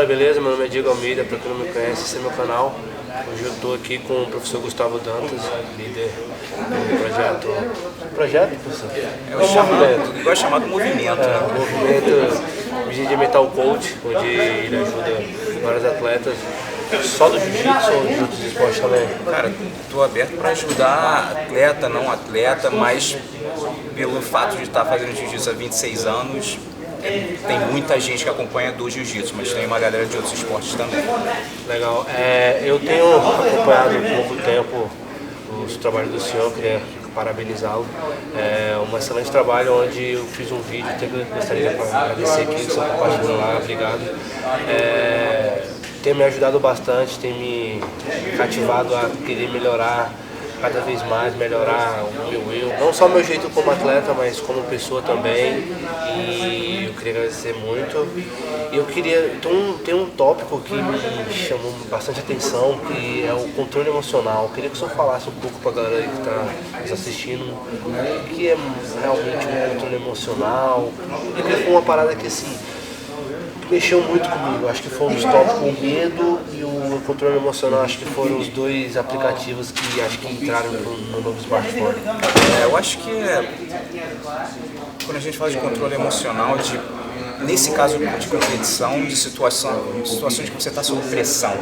galera, beleza? Meu nome é Diego Almeida, para quem não me conhece, esse é meu canal. Hoje eu estou aqui com o professor Gustavo Dantas, líder do projeto, professor? É o chamado, igual é chamado movimento. O movimento de Metal Coach, onde ele ajuda vários atletas, só do jiu-jitsu ou de outros esportes também? Cara, estou aberto para ajudar atleta, não atleta, mas pelo fato de estar fazendo jiu-jitsu há 26 anos, tem muita gente que acompanha do jiu-jitsu, mas tem uma galera de outros esportes também. Legal. Eu tenho acompanhado há pouco tempo os trabalhos do senhor, queria parabenizá-lo. É um excelente trabalho onde eu fiz um vídeo, até gostaria de agradecer aqui, que você compartilhou lá, obrigado. Tem me ajudado bastante, tem me cativado a querer melhorar cada vez mais, melhorar o meu eu, não só o meu jeito como atleta, mas como pessoa também, e eu queria agradecer muito. Eu queria, tem um tópico que me chamou bastante atenção, que é o controle emocional. Eu queria que o senhor falasse um pouco para a galera que está nos assistindo, o que é realmente um controle emocional, porque foi uma parada que assim, mexeu muito comigo. Acho que foram os tópicos, o medo e o controle emocional, acho que foram os dois aplicativos que acho que entraram no novo smartphone. Eu acho que quando a gente fala de controle emocional, nesse caso de competição, de situações que você está sob pressão,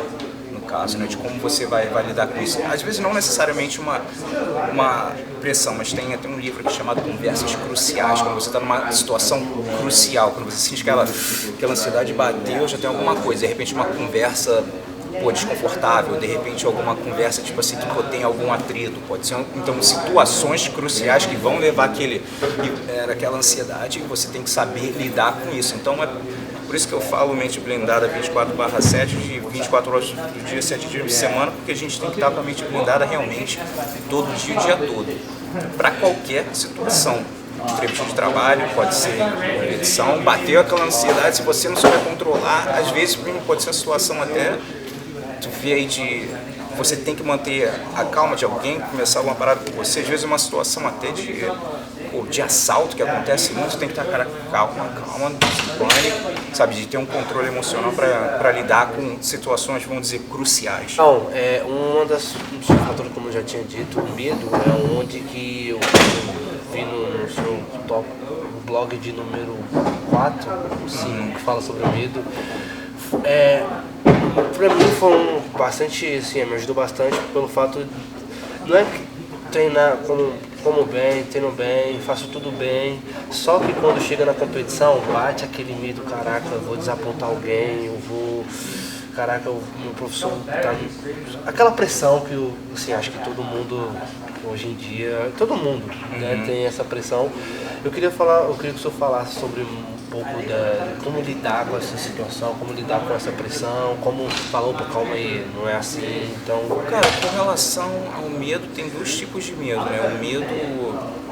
no caso, né, de como você vai lidar com isso. Às vezes não necessariamente uma pressão, mas tem até um livro que é chamado Conversas Cruciais, quando você está numa situação crucial, quando você sente que aquela ansiedade bateu, já tem alguma coisa, de repente uma conversa desconfortável, de repente alguma conversa tipo assim, que tem algum atrito, pode ser, então situações cruciais que vão levar aquela ansiedade, e você tem que saber lidar com isso. Então é por isso que eu falo mente blindada 24/7, de 24 horas do dia, 7 dias de semana, porque a gente tem que estar com a mente blindada realmente todo dia, o dia todo, para qualquer situação. Entrevista de trabalho, pode ser competição, bateu aquela ansiedade, se você não souber controlar, às vezes pode ser uma situação até, tu vê aí você tem que manter a calma de alguém, começar uma parada com você, às vezes é uma situação até de assalto que acontece muito, tem que estar calma, pânico, sabe, de ter um controle emocional para lidar com situações, vamos dizer, cruciais. Não, um dos fatores, como eu já tinha dito, o medo é onde que eu vi no seu blog de número 4, 5, que fala sobre o medo. Pra mim foi bastante, assim, me ajudou bastante pelo fato, não é que treinar como bem, treino bem, faço tudo bem, só que quando chega na competição, bate aquele medo, caraca, eu vou desapontar alguém, caraca, meu professor tá... Aquela pressão que eu, assim, acho que todo mundo, hoje em dia, todo mundo, né, tem essa pressão. Eu queria que o senhor falasse sobre um pouco de como lidar com essa situação, como lidar com essa pressão, como falar, opa, calma aí, não é assim, então... Cara, com relação ao medo, tem dois tipos de medo, né? O medo,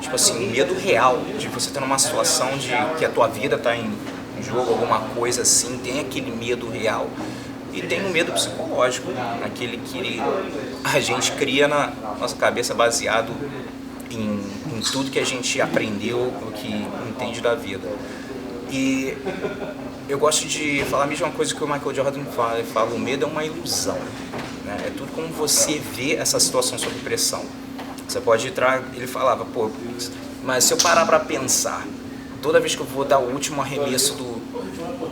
tipo assim, o medo real, de você estar numa situação de que a tua vida está em jogo, alguma coisa assim, tem aquele medo real. E tem o medo psicológico, aquele que a gente cria na nossa cabeça baseado em tudo que a gente aprendeu, o que entende da vida. E eu gosto de falar a mesma coisa que o Michael Jordan fala, ele fala, o medo é uma ilusão, né? É tudo como você vê essa situação sob pressão. Você pode entrar, ele falava, mas se eu parar para pensar, toda vez que eu vou dar o último arremesso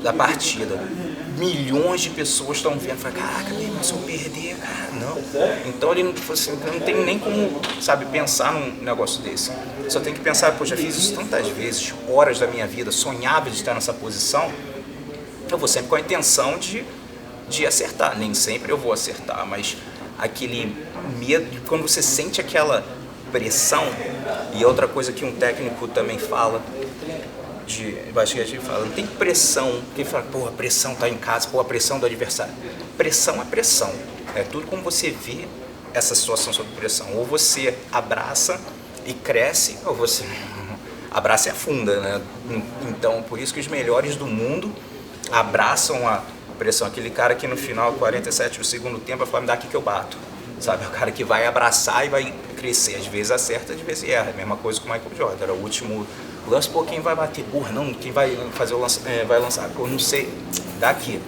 da partida, milhões de pessoas estão vendo, fala, caraca, meu irmão, se eu perder, cara, não. Então ele não tem nem como, sabe, pensar num negócio desse. Só tem que pensar, já fiz isso tantas vezes, horas da minha vida, sonhava de estar nessa posição, eu vou sempre com a intenção de acertar. Nem sempre eu vou acertar, mas aquele medo, quando você sente aquela pressão, e outra coisa que um técnico também fala, de basquete, fala, não tem pressão, quem fala, a pressão tá em casa, a pressão do adversário. Pressão é pressão, é tudo como você vê essa situação sob pressão, ou você abraça e cresce, ou você abraça e afunda, né? Então, por isso que os melhores do mundo abraçam a pressão, aquele cara que no final, 47 do segundo tempo, vai falar, me dá aqui que eu bato, sabe, é o cara que vai abraçar e vai crescer, às vezes acerta, às vezes erra, a mesma coisa com o Michael Jordan, era o último lance, quem vai bater, não, quem vai fazer o lance, vai lançar, não sei, daqui.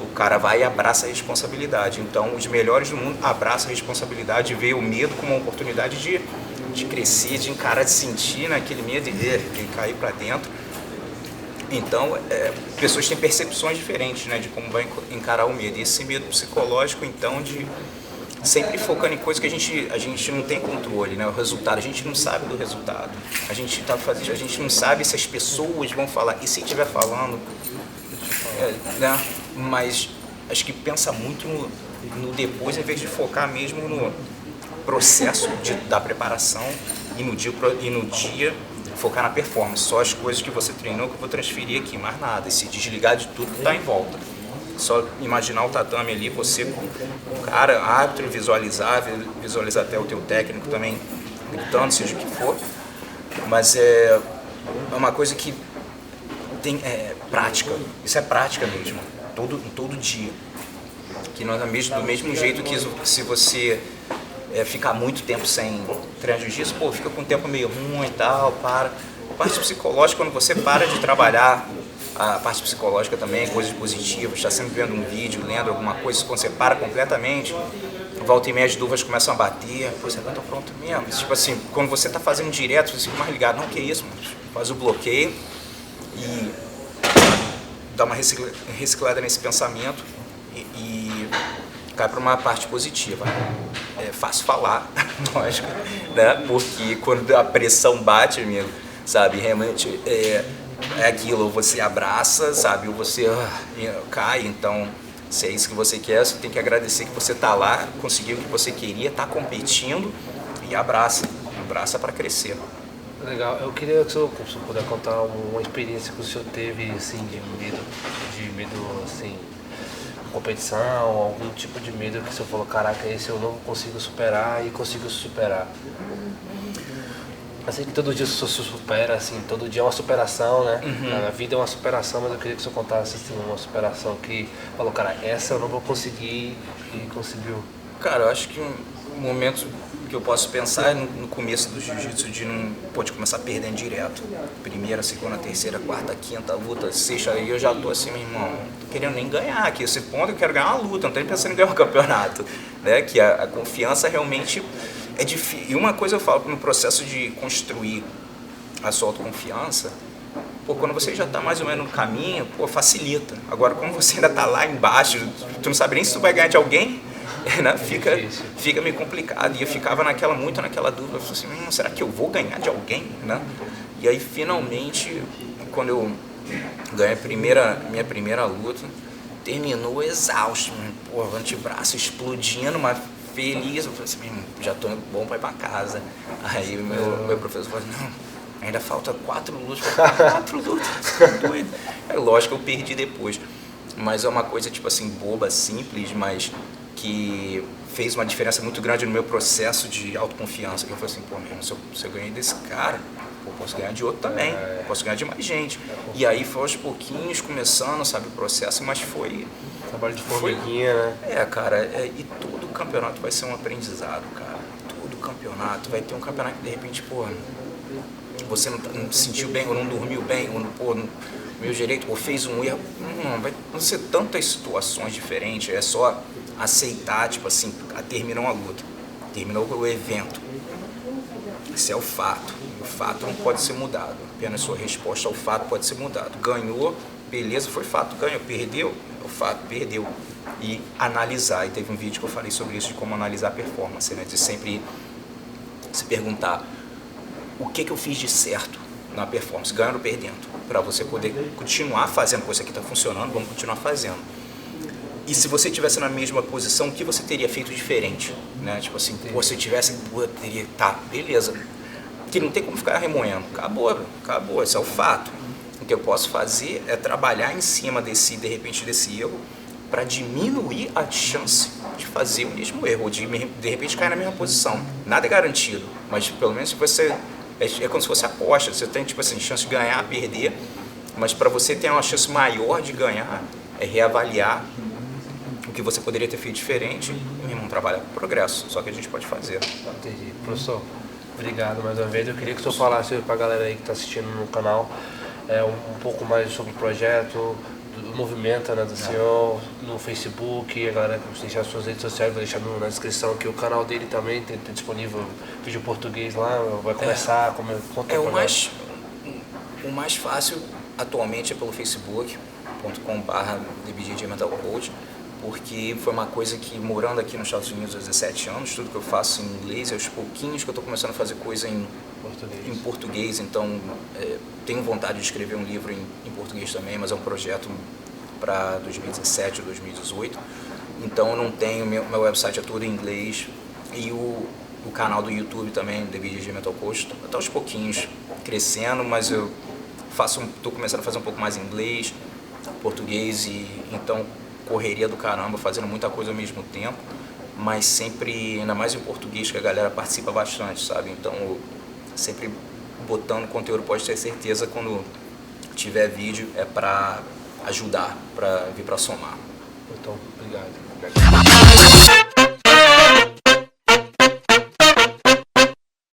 O cara vai e abraça a responsabilidade. Então, os melhores do mundo abraçam a responsabilidade e vê o medo como uma oportunidade de crescer, de encarar, de sentir naquele medo e cair para dentro. Então, pessoas têm percepções diferentes, né, de como vai encarar o medo. E esse medo psicológico, então, de sempre focando em coisas que a gente não tem controle, né, o resultado, a gente não sabe do resultado. A gente não sabe se as pessoas vão falar, e se estiver falando, né, mas acho que pensa muito no depois, em vez de focar mesmo no processo da preparação e no dia focar na performance. Só as coisas que você treinou que eu vou transferir aqui, mais nada. E se desligar de tudo que está em volta. Só imaginar o tatame ali, você com o cara, árbitro, visualizar até o teu técnico também gritando, seja o que for. Mas é uma coisa que tem prática. Isso é prática mesmo, todo dia. Que não é do mesmo jeito que se você ficar muito tempo sem treinar jiu-jitsu, pô, fica com o tempo meio ruim e tal, para. A parte psicológica, quando você para de trabalhar, a parte psicológica também, coisas positivas, está sempre vendo um vídeo, lendo alguma coisa, quando você para completamente, volta e meia as dúvidas começam a bater, pô, você não tá pronto mesmo. Tipo assim, quando você tá fazendo direto, você fica mais ligado, não, que isso, mano, faz o bloqueio e dá uma reciclada nesse pensamento e cai para uma parte positiva. É fácil falar, lógico, né? Porque quando a pressão bate, amigo, sabe, realmente é aquilo, você abraça, sabe, ou você cai. Então, se é isso que você quer, você tem que agradecer que você está lá, conseguiu o que você queria, está competindo e abraça para crescer. Legal, eu queria que o senhor puder contar uma experiência que o senhor teve, assim, de medo, assim, competição, algum tipo de medo que o senhor falou, caraca, esse eu não consigo superar e consigo superar. Assim que todo dia o senhor se supera, assim, todo dia é uma superação, né? A vida é uma superação, mas eu queria que o senhor contasse, assim, uma superação que falou, cara, essa eu não vou conseguir e conseguiu. Cara, eu acho que um momento que eu posso pensar é no começo do jiu-jitsu, de não pode começar perdendo direto. Primeira, segunda, terceira, quarta, quinta luta, sexta, aí eu já tô assim, meu irmão, não tô querendo nem ganhar aqui. Esse ponto eu quero ganhar uma luta, não tô nem pensando em ganhar um campeonato, né? Que a confiança realmente é difícil. E uma coisa eu falo, no processo de construir a sua autoconfiança, pô, quando você já está mais ou menos no caminho, pô, facilita. Agora, quando você ainda está lá embaixo, tu não sabe nem se tu vai ganhar de alguém, né? Fica meio complicado. E eu ficava muito naquela dúvida, eu falei assim, será que eu vou ganhar de alguém, né? E aí, finalmente, quando eu ganhei minha primeira luta, terminou exausto, pô, antebraço explodindo, mas feliz. Eu falei assim, já tô bom para ir para casa. Aí meu professor falou, não, ainda falta 4 lutas. 4 lutas, doido. É lógico que eu perdi depois. Mas é uma coisa, tipo assim, boba, simples, mas que fez uma diferença muito grande no meu processo de autoconfiança. Que eu falei assim, pô, mesmo, se eu ganhei desse cara, eu posso ganhar de outro também, posso ganhar de mais gente. E aí foi aos pouquinhos começando, sabe, o processo, mas foi... Trabalho de formiguinha, né? Cara, e todo campeonato vai ser um aprendizado, cara. Todo campeonato vai ter um campeonato que de repente, pô, você não se sentiu bem, ou não dormiu bem, ou não, pô, meu direito, ou fez um erro. Vai ser tantas situações diferentes, é só aceitar, tipo assim, terminou a luta, terminou o evento. Esse é o fato. O fato não pode ser mudado. Apenas sua resposta ao fato pode ser mudado. Ganhou, beleza, foi fato, ganhou. Perdeu, o fato, perdeu. E analisar. E teve um vídeo que eu falei sobre isso, de como analisar a performance, né? De sempre se perguntar o que eu fiz de certo na performance, ganhando ou perdendo, para você poder continuar fazendo, pô, isso aqui está funcionando, vamos continuar fazendo. E se você estivesse na mesma posição, o que você teria feito diferente? Né? Tipo assim, pô, se eu tivesse, pô, teria, tá, beleza. Que não tem como ficar remoendo. Acabou, esse é o fato. O que eu posso fazer é trabalhar em cima de repente, desse erro, para diminuir a chance de fazer o mesmo erro, ou de repente cair na mesma posição. Nada é garantido, mas pelo menos você, é como se fosse aposta. Você tem, tipo assim, chance de ganhar, perder, mas para você ter uma chance maior de ganhar, é reavaliar o que você poderia ter feito diferente e, meu irmão, trabalhar com progresso, só que a gente pode fazer. Entendi. Professor, obrigado mais uma vez. Eu queria que o senhor falasse para a galera aí que está assistindo no canal um pouco mais sobre o projeto, movimenta, né, do senhor, no Facebook, a galera que deixar as suas redes sociais, vou deixar na descrição aqui o canal dele também, tem disponível vídeo português lá, vai começar, conta o mais fácil atualmente é pelo facebook.com/TheBJJ Mental Coach, porque foi uma coisa que, morando aqui nos Estados Unidos há 17 anos, tudo que eu faço em inglês, aos pouquinhos que eu estou começando a fazer coisa em português, então tenho vontade de escrever um livro em português também, mas é um projeto para 2017 ou 2018, então eu não tenho, meu website é tudo em inglês, e o canal do YouTube também, TheBJJ Mental Coach, está aos pouquinhos crescendo, mas eu estou começando a fazer um pouco mais em inglês, português, e então correria do caramba, fazendo muita coisa ao mesmo tempo, mas sempre, ainda mais em português, que a galera participa bastante, sabe? Então, sempre botando conteúdo, pode ter certeza, quando tiver vídeo, é para ajudar, para vir para somar. Então, obrigado.